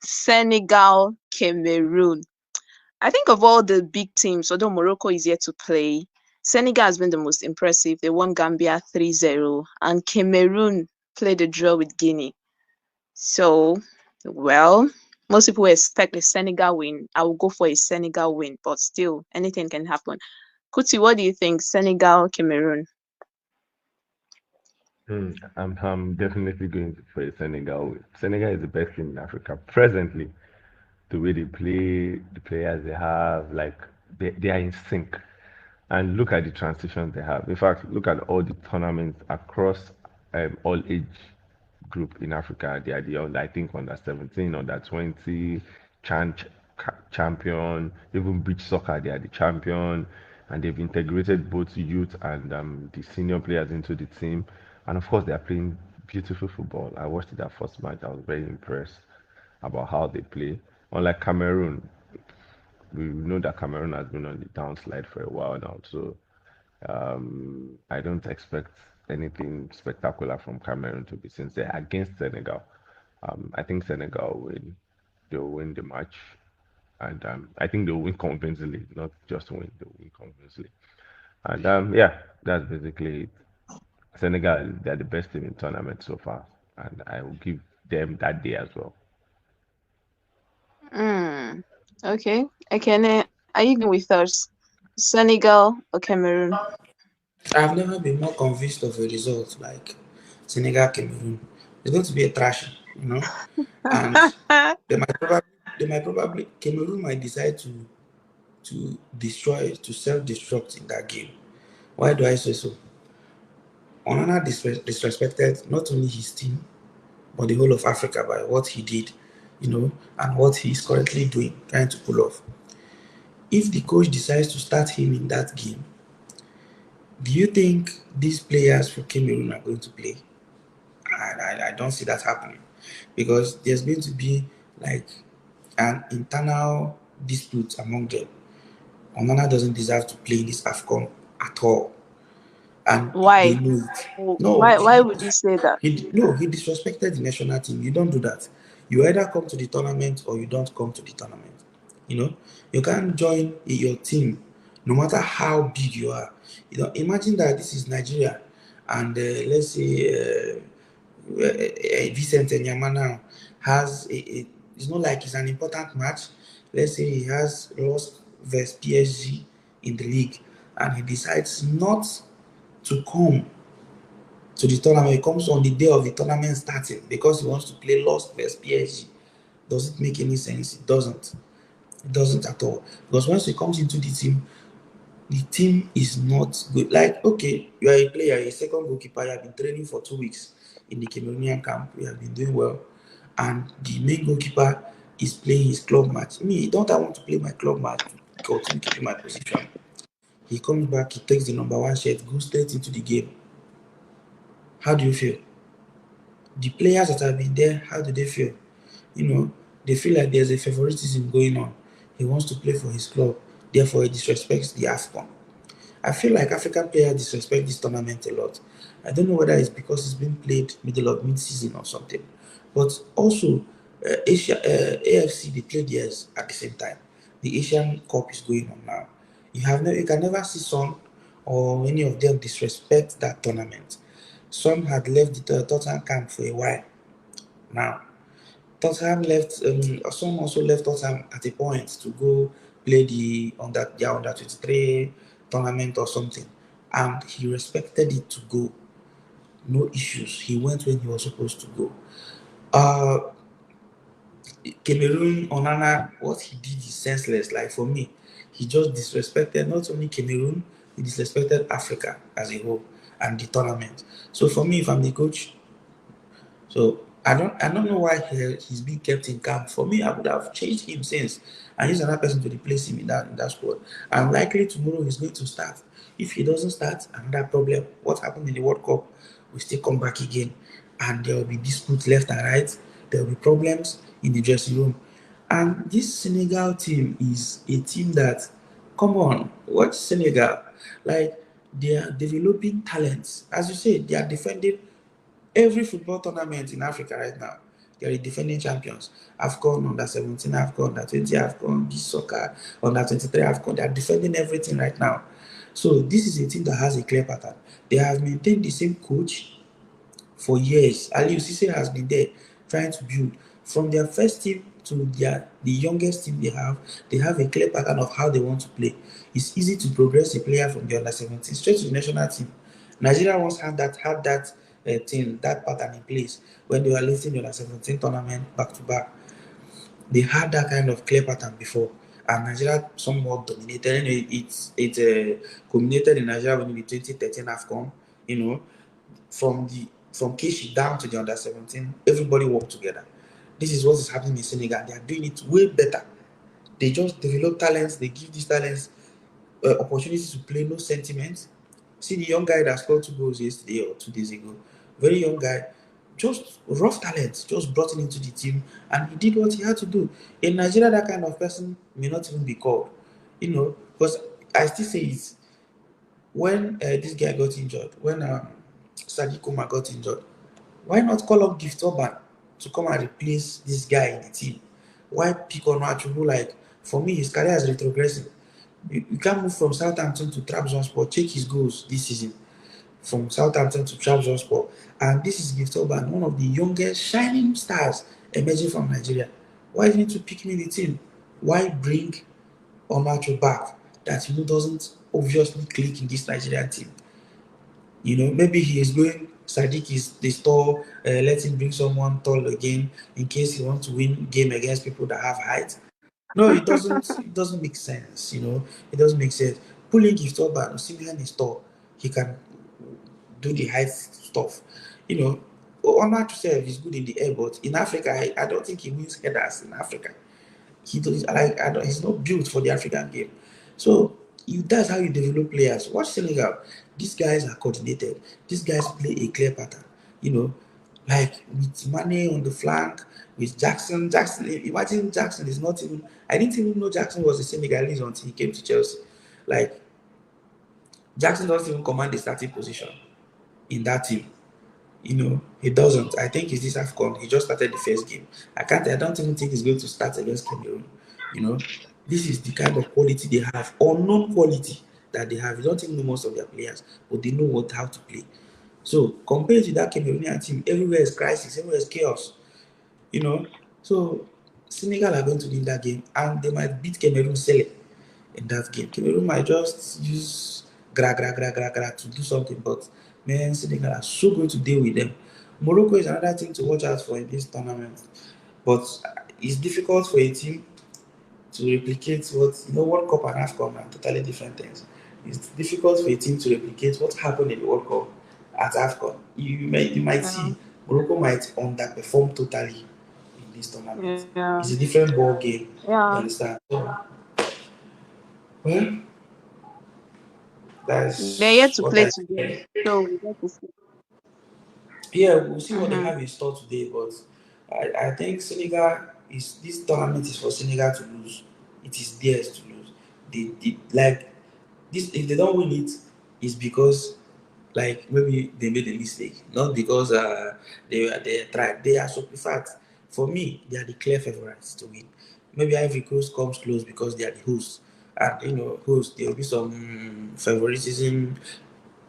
Senegal, Cameroon. I think of all the big teams, although Morocco is yet to play, Senegal has been the most impressive. They won Gambia 3-0, and Cameroon played a draw with Guinea. So, well, most people expect a Senegal win. I will go for a Senegal win, but still, anything can happen. Kuti, what do you think? Senegal, Cameroon? I'm definitely going for Senegal. Senegal is the best team in Africa presently. The way they play, the players they have, like they are in sync. And look at the transitions they have. In fact, look at all the tournaments across all age group in Africa. They are I think under 17, under 20, chan- champion, even beach soccer. They are the champion, and they've integrated both youth and the senior players into the team. And of course, they are playing beautiful football. I watched their first match. I was very impressed about how they play. Unlike Cameroon, we know that Cameroon has been on the downslide for a while now. So I don't expect anything spectacular from Cameroon to be sincere against Senegal. I think Senegal will win. They'll win the match, and I think they'll win convincingly, not just win. They'll win convincingly, and yeah, that's basically it. Senegal, they're the best team in tournament so far, and I will give them that day as well. Hmm. Okay. Ekene, are you going with us? Senegal or Cameroon? I've never been more convinced of a result like Senegal Cameroon. It's going to be a thrashing, you know, and they might probably Cameroon might decide to destroy to self-destruct in that game. Why do I say so? Onana disrespected not only his team but the whole of Africa by what he did, and what he is currently doing, trying to pull off. If the coach decides to start him in that game, do you think these players for Cameroon are going to play? I don't see that happening because there's going to be like an internal dispute among them. Onana doesn't deserve to play in this AFCON at all, and they Why? know it. No, Why would you say that? he disrespected the national team. You don't do that. You either come to the tournament or you don't come to the tournament. You know, you can't join your team, no matter how big you are. Imagine that this is Nigeria, and let's say Vincent Enyama has it's not like it's an important match. Let's say he has lost versus PSG in the league, and he decides not to come to the tournament. He comes on the day of the tournament starting because he wants to play lost versus PSG. Does it make any sense? It doesn't. It doesn't at all. Because once he comes into the team is not good. Like, okay, you are a player, a second goalkeeper, you have been training for 2 weeks in the Cameroonian camp, you have been doing well, and the main goalkeeper is playing his club match. Me, don't I want to play my club match to continue keeping my position? He comes back, he takes the number one shirt, goes straight into the game. How do you feel? The players that have been there, how do they feel? They feel like there's a favoritism going on. He wants to play for his club, therefore he disrespects the AFCON. I feel like African players disrespect this tournament a lot. I don't know whether it's because it's been played middle of mid-season or something, but also AFC they played theirs at the same time. The Asian Cup is going on now. You can never see Son or any of them disrespect that tournament. Son had left the Tottenham camp for a while now. Tottenham left. Some also left Tottenham at a point to go play their under 23 tournament or something, and he respected it to go. No issues. He went when he was supposed to go. Uh, Cameroon Onana, what he did is senseless. Like for me, he just disrespected not only Cameroon, he disrespected Africa as a whole and the tournament. So for me, if I'm the coach, so I don't know why he's being kept in camp. For me, I would have changed him since and used another person to replace him in that squad. And likely tomorrow he's going to start. If he doesn't start, another problem. What happened in the World Cup will still come back again. And there will be disputes left and right. There will be problems in the dressing room. And this Senegal team is a team that, come on, watch Senegal. Like, they are developing talents. As you say, they are defending every football tournament in Africa right now. They are the defending champions. AFCON, under 17 AFCON, under 20 AFCON, this soccer, under 23 AFCON. They are defending everything right now. So this is a team that has a clear pattern. They have maintained the same coach for years. Aliou Cisse has been there trying to build. From their first team to the youngest team they have a clear pattern of how they want to play. It's easy to progress a player from the under 17 straight to the national team. Nigeria once had that team, that pattern in place when they were lifting the under 17 tournament back to back. They had that kind of clear pattern before, and Nigeria somewhat dominated. Anyway, it culminated in Nigeria winning the 2013 AFCON. You know, from Keshi down to the under 17, everybody worked together. This is what is happening in Senegal. They are doing it way better. They just develop talents. They give these talents opportunities to play, no sentiment. See the young guy that scored 2 goals yesterday or 2 days ago. Very young guy, just rough talent, just brought him into the team, and he did what he had to do. In Nigeria, that kind of person may not even be called, because I still say it. When this guy got injured, when Sadiq Umar got injured, why not call up Gift Urban to come and replace this guy in the team? Why pick Onachu, who, like, for me, his career is retrogressing. You can't move from Southampton to Trabzonspor. Check his goals this season. From Southampton to Trabzonspor. And this is Gift Urban, one of the youngest shining stars emerging from Nigeria. Why didn't you pick me in the team? Why bring Onachu back that doesn't obviously click in this Nigerian team? Maybe he is going, Sadiq is the star, let him bring someone tall again in case he wants to win game against people that have height. No, it doesn't make sense, It doesn't make sense. Pulling Gift Urban, Simeon is tall. He can do the height stuff. Onachu himself is good in the air, but in Africa, I don't think he wins headers in Africa. He's not built for the African game. So that's how you develop players. Watch Senegal. These guys are coordinated. These guys play a clear pattern. Like with Mane on the flank, with Jackson. Imagine Jackson is not even. I didn't even know Jackson was a Senegalese until he came to Chelsea. Like, Jackson doesn't even command the starting position in that team. He doesn't. I think it's this AFCON. He just started the first game. I don't even think he's going to start against Cameroon. This is the kind of quality they have, unknown quality that they have. You don't even know most of their players, but they know how to play. So compared to that Cameroonian team, everywhere is crisis, everywhere is chaos. So Senegal are going to win that game, and they might beat Cameroon silly in that game. Cameroon might just use gra to do something, but man, Senegal are so going to deal with them. Morocco is another thing to watch out for in this tournament, but it's difficult for a team to replicate World Cup and AFCON are totally different things. It's difficult for a team to replicate what happened in the World Cup at AFCON. You might see Morocco might underperform totally in this tournament. Yeah. It's a different ball game. Yeah. You understand? So, well, that's They're yet to what play I today, so we get to see. Yeah, we'll see what they have in store today, but I think this tournament is for Senegal to lose. It is theirs to lose. They like this. If they don't win it, it's because, like, maybe they made a mistake, not because they tried. They are, so in fact, for me, they are the clear favorites to win. Maybe Ivory Coast comes close because they are the hosts, and hosts, there will be some favoritism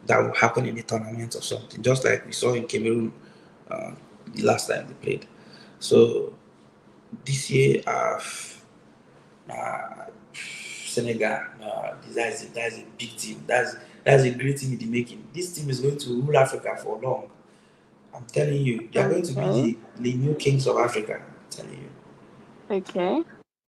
that will happen in the tournament or something, just like we saw in Cameroon the last time they played. So this year, Senegal, that's a big team. That's a great team in the making. This team is going to rule Africa for long. I'm telling you, they are going to be the new kings of Africa. I'm telling you. Okay.